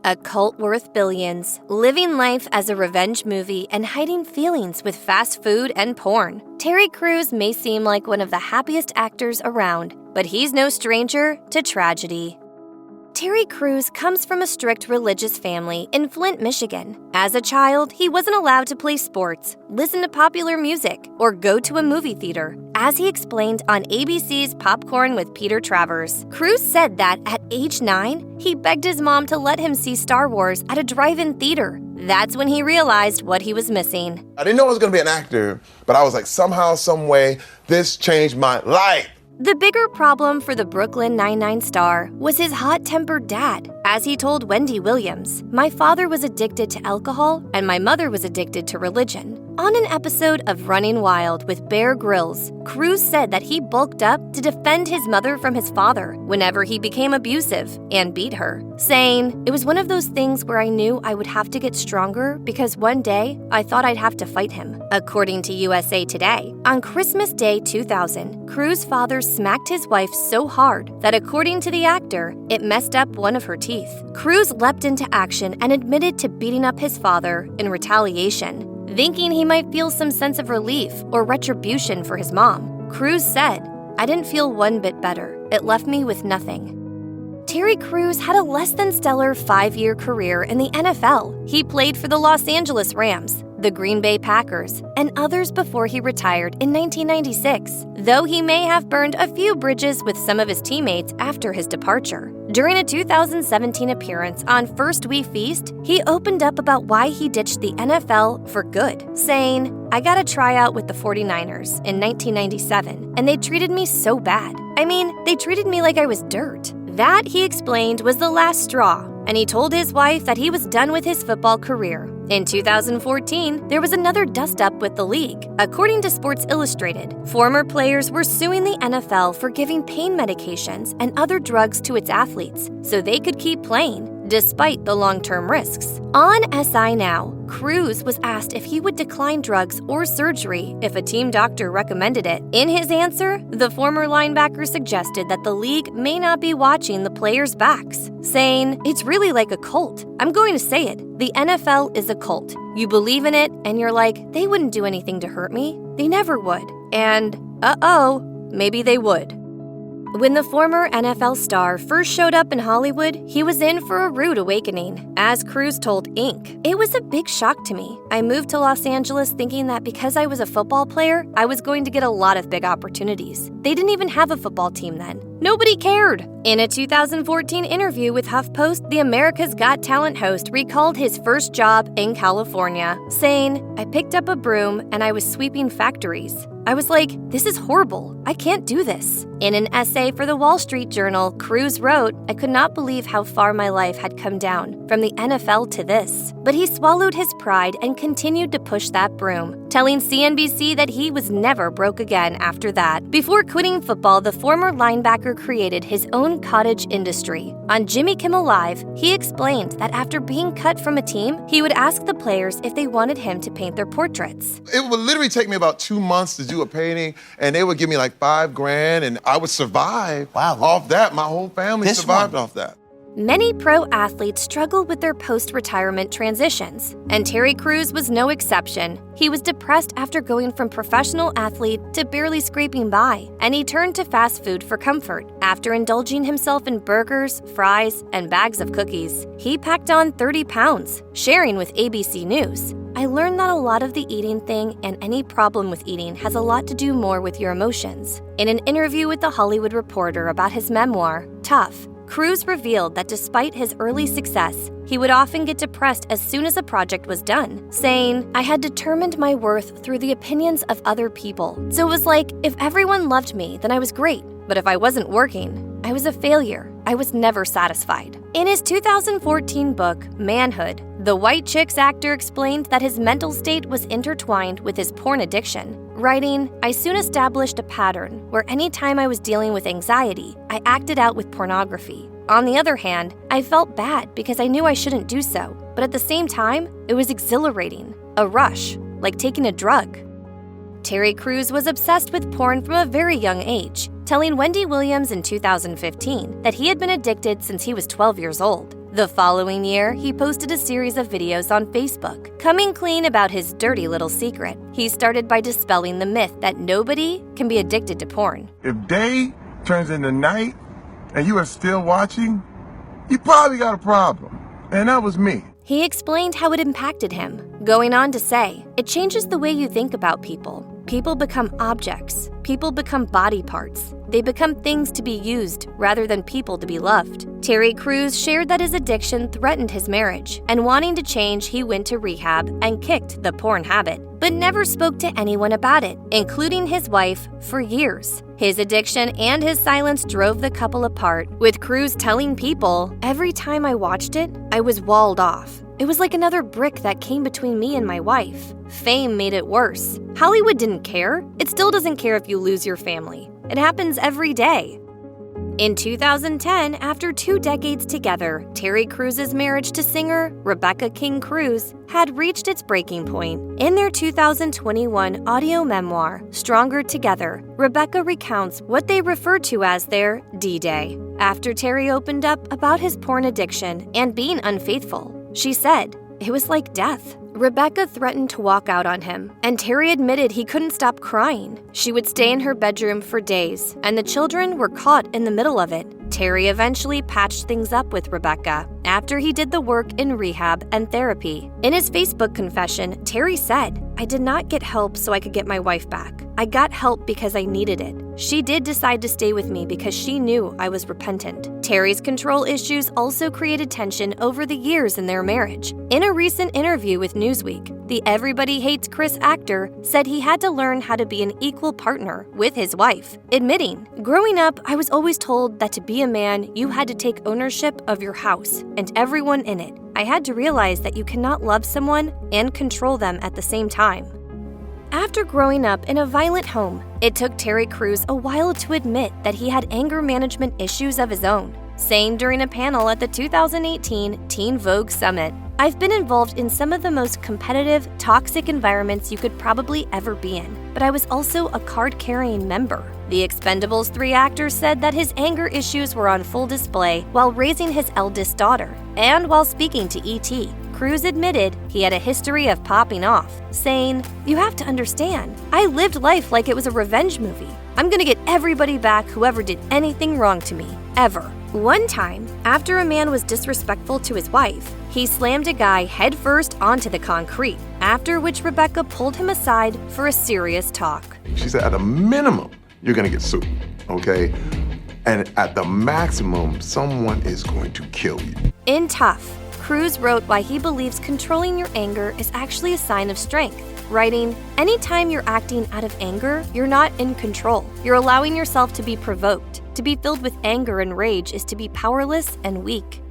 A cult worth billions, living life as a revenge movie and hiding feelings with fast food and porn. Terry Crews may seem like one of the happiest actors around, but he's no stranger to tragedy. Terry Crews comes from a strict religious family in Flint, Michigan. As a child, he wasn't allowed to play sports, listen to popular music, or go to a movie theater. As he explained on ABC's Popcorn with Peter Travers, Crews said that at age 9, he begged his mom to let him see Star Wars at a drive-in theater. That's when he realized what he was missing. I didn't know I was going to be an actor, but I was like, somehow, some way, this changed my life. The bigger problem for the Brooklyn Nine-Nine star was his hot-tempered dad. As he told Wendy Williams, "My father was addicted to alcohol and my mother was addicted to religion." On an episode of Running Wild with Bear Grylls, Crews said that he bulked up to defend his mother from his father whenever he became abusive and beat her, saying, "It was one of those things where I knew I would have to get stronger because one day I thought I'd have to fight him." According to USA Today, on Christmas Day 2000, Crews' father smacked his wife so hard that, according to the actor, it messed up one of her teeth. Crews leapt into action and admitted to beating up his father in retaliation, thinking he might feel some sense of relief or retribution for his mom. Crews said, "I didn't feel one bit better. It left me with nothing." Terry Crews had a less than stellar 5-year career in the NFL. He played for the Los Angeles Rams, the Green Bay Packers, and others before he retired in 1996, though he may have burned a few bridges with some of his teammates after his departure. During a 2017 appearance on First We Feast, he opened up about why he ditched the NFL for good, saying, "I got a tryout with the 49ers in 1997, and they treated me so bad. I mean, they treated me like I was dirt." That, he explained, was the last straw, and he told his wife that he was done with his football career. In 2014, there was another dust-up with the league. According to Sports Illustrated, former players were suing the NFL for giving pain medications and other drugs to its athletes so they could keep playing, despite the long-term risks. On SI Now, Crews was asked if he would decline drugs or surgery if a team doctor recommended it. In his answer, the former linebacker suggested that the league may not be watching the players' backs, saying, "It's really like a cult. I'm going to say it. The NFL is a cult. You believe in it, and you're like, they wouldn't do anything to hurt me. They never would. And, maybe they would." When the former NFL star first showed up in Hollywood, he was in for a rude awakening. As Crews told Inc., "It was a big shock to me. I moved to Los Angeles thinking that because I was a football player, I was going to get a lot of big opportunities. They didn't even have a football team then. Nobody cared." In a 2014 interview with HuffPost, the America's Got Talent host recalled his first job in California, saying, "I picked up a broom and I was sweeping factories. I was like, this is horrible. I can't do this." In an essay for the Wall Street Journal, Crews wrote, "I could not believe how far my life had come down, from the NFL to this." But he swallowed his pride and continued to push that broom, telling CNBC that he was never broke again after that. Before quitting football, the former linebacker created his own cottage industry. On Jimmy Kimmel Live, he explained that after being cut from a team, he would ask the players if they wanted him to paint their portraits. It would literally take me about 2 months to do a painting, and they would give me like $5,000, and I would survive off that. My whole family survived off that. Many pro athletes struggle with their post-retirement transitions, and Terry Crews was no exception. He was depressed after going from professional athlete to barely scraping by, and he turned to fast food for comfort. After indulging himself in burgers, fries, and bags of cookies, he packed on 30 pounds, sharing with ABC News, "I learned that a lot of the eating thing and any problem with eating has a lot to do more with your emotions." In an interview with The Hollywood Reporter about his memoir, Tough, Crews revealed that despite his early success, he would often get depressed as soon as a project was done, saying, "I had determined my worth through the opinions of other people. So it was like, if everyone loved me, then I was great. But if I wasn't working, I was a failure. I was never satisfied." In his 2014 book, Manhood, the White Chicks actor explained that his mental state was intertwined with his porn addiction, writing, "I soon established a pattern where any time I was dealing with anxiety, I acted out with pornography. On the other hand, I felt bad because I knew I shouldn't do so, but at the same time, it was exhilarating, a rush, like taking a drug." Terry Crews was obsessed with porn from a very young age, telling Wendy Williams in 2015 that he had been addicted since he was 12 years old. The following year, he posted a series of videos on Facebook, coming clean about his dirty little secret. He started by dispelling the myth that nobody can be addicted to porn. If day turns into night and you are still watching, you probably got a problem. And that was me. He explained how it impacted him, going on to say, "It changes the way you think about people. People become objects. People become body parts. They become things to be used rather than people to be loved." Terry Crews shared that his addiction threatened his marriage, and wanting to change, he went to rehab and kicked the porn habit, but never spoke to anyone about it, including his wife, for years. His addiction and his silence drove the couple apart, with Crews telling people, "Every time I watched it, I was walled off. It was like another brick that came between me and my wife. Fame made it worse. Hollywood didn't care. It still doesn't care if you lose your family. It happens every day." In 2010, after 2 decades together, Terry Crews' marriage to singer Rebecca King Crews had reached its breaking point. In their 2021 audio memoir, Stronger Together, Rebecca recounts what they refer to as their D-Day. After Terry opened up about his porn addiction and being unfaithful, she said, "It was like death." Rebecca threatened to walk out on him, and Terry admitted he couldn't stop crying. She would stay in her bedroom for days, and the children were caught in the middle of it. Terry eventually patched things up with Rebecca after he did the work in rehab and therapy. In his Facebook confession, Terry said, "I did not get help so I could get my wife back. I got help because I needed it. She did decide to stay with me because she knew I was repentant." Terry's control issues also created tension over the years in their marriage. In a recent interview with Newsweek, the Everybody Hates Chris actor said he had to learn how to be an equal partner with his wife, admitting, "Growing up, I was always told that to be a man, you had to take ownership of your house and everyone in it. I had to realize that you cannot love someone and control them at the same time." After growing up in a violent home, it took Terry Crews a while to admit that he had anger management issues of his own, saying during a panel at the 2018 Teen Vogue Summit, "I've been involved in some of the most competitive, toxic environments you could probably ever be in, but I was also a card-carrying member." The Expendables 3 actor said that his anger issues were on full display while raising his eldest daughter, and while speaking to E.T., Crews admitted he had a history of popping off, saying, "You have to understand, I lived life like it was a revenge movie. I'm gonna get everybody back whoever did anything wrong to me, ever." One time, after a man was disrespectful to his wife, he slammed a guy headfirst onto the concrete, after which Rebecca pulled him aside for a serious talk. She said, at a minimum, you're gonna get sued, okay? And at the maximum, someone is going to kill you. In Tough, Crews wrote why he believes controlling your anger is actually a sign of strength, writing, "Anytime you're acting out of anger, you're not in control. You're allowing yourself to be provoked. To be filled with anger and rage is to be powerless and weak."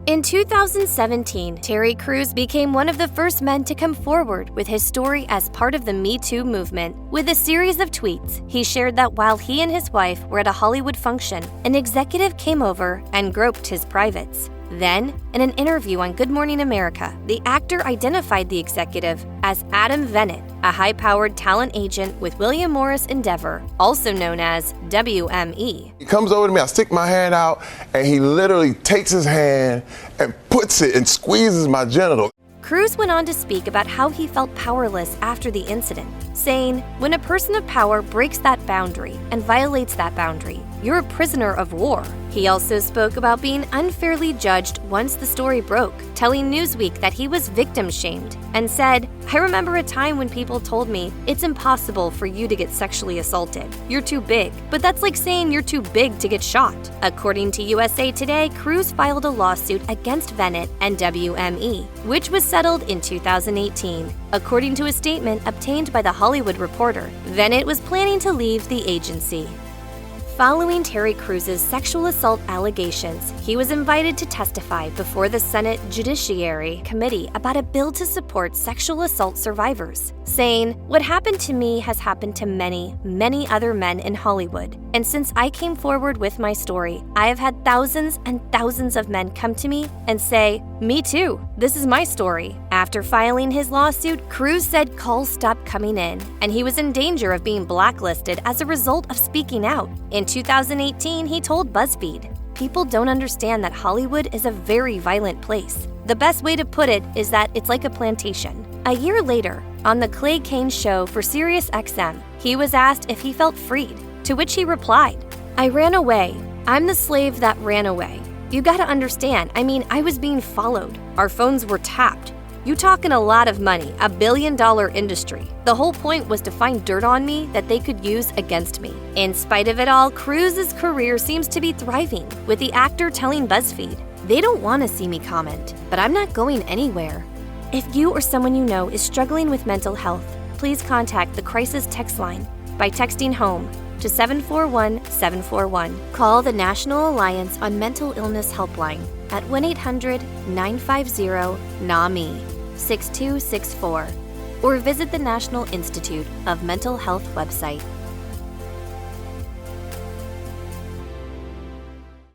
In 2017, Terry Crews became one of the first men to come forward with his story as part of the Me Too movement. With a series of tweets, he shared that while he and his wife were at a Hollywood function, an executive came over and groped his privates. Then, in an interview on Good Morning America, the actor identified the executive as Adam Vennett, a high-powered talent agent with William Morris Endeavor, also known as WME. He comes over to me, I stick my hand out, and he literally takes his hand and puts it and squeezes my genital. Crews went on to speak about how he felt powerless after the incident, saying, "When a person of power breaks that boundary and violates that boundary, you're a prisoner of war." He also spoke about being unfairly judged once the story broke, telling Newsweek that he was victim-shamed, and said, "I remember a time when people told me, it's impossible for you to get sexually assaulted. You're too big. But that's like saying you're too big to get shot." According to USA Today, Crews filed a lawsuit against Vennett and WME, which was settled in 2018. According to a statement obtained by The Hollywood Reporter, Vennett was planning to leave the agency. Following Terry Crews' sexual assault allegations, he was invited to testify before the Senate Judiciary Committee about a bill to support sexual assault survivors, saying, "What happened to me has happened to many, many other men in Hollywood. And since I came forward with my story, I have had thousands and thousands of men come to me and say, 'Me too, this is my story.'" After filing his lawsuit, Crews said calls stopped coming in, and he was in danger of being blacklisted as a result of speaking out. In 2018, he told BuzzFeed, people don't understand that Hollywood is a very violent place. The best way to put it is that it's like a plantation. A year later, on the Clay Kane show for SiriusXM, he was asked if he felt freed, to which he replied, "I ran away. I'm the slave that ran away. You gotta understand, I was being followed. Our phones were tapped. You talking a lot of money, $1 billion industry. The whole point was to find dirt on me that they could use against me." In spite of it all, Cruz's career seems to be thriving, with the actor telling BuzzFeed, "They don't want to see me comment, but I'm not going anywhere." If you or someone you know is struggling with mental health, please contact the Crisis Text Line by texting HOME to 741-741. Call the National Alliance on Mental Illness Helpline at 1-800-950-NAMI 6264 or visit the National Institute of Mental Health website.